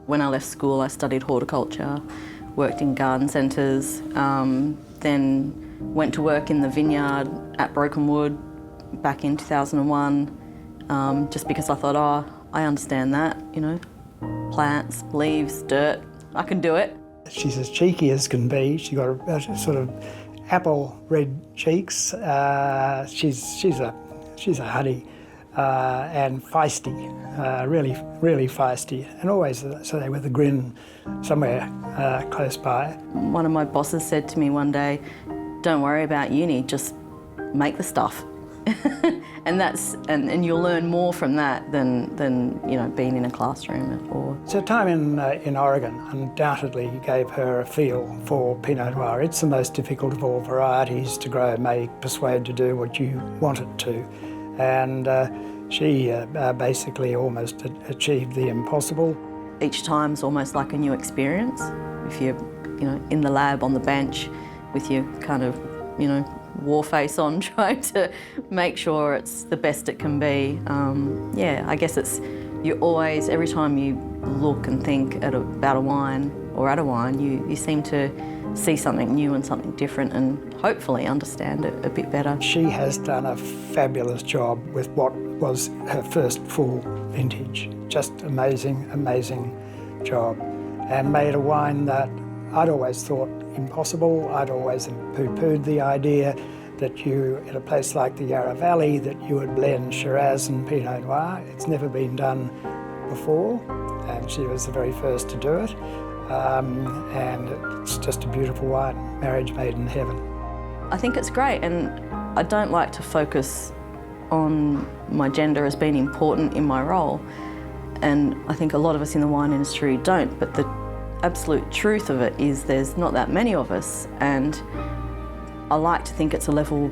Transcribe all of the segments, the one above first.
When I left school, I studied horticulture, worked in garden centres, then went to work in the vineyard at Broken Wood back in 2001, just because I thought, oh, I understand that, you know, plants, leaves, dirt, I can do it. She's as cheeky as can be. She's got a sort of apple red cheeks. She's a honey and feisty, really feisty, and always say with a grin somewhere close by. One of my bosses said to me one day, "Don't worry about uni, just make the stuff." and you'll learn more from that than you know, being in a classroom or. So time in Oregon undoubtedly gave her a feel for Pinot Noir. It's the most difficult of all varieties to grow, make, persuade to do what you want it to, and she basically almost achieved the impossible. Each time's almost like a new experience. If you're, you know, in the lab on the bench with your kind of, you know, war face on, trying to make sure it's the best it can be. Yeah, I guess you always, every time you look and think about a wine or at a wine, you seem to see something new and something different and hopefully understand it a bit better. She has done a fabulous job with what was her first full vintage. Just amazing, amazing job, and made a wine that I'd always thought impossible. I'd always poo-pooed the idea that you, in a place like the Yarra Valley, that you would blend Shiraz and Pinot Noir. It's never been done before, and she was the very first to do it. And it's just a beautiful wine, marriage made in heaven. I think it's great, and I don't like to focus on my gender as being important in my role. And I think a lot of us in the wine industry don't, but the absolute truth of it is there's not that many of us, and I like to think it's a level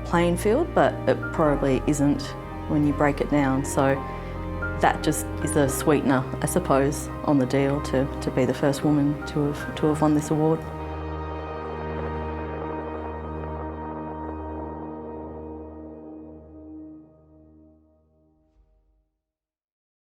playing field, but it probably isn't when you break it down. So that just is a sweetener, I suppose, on the deal to be the first woman to have won this award.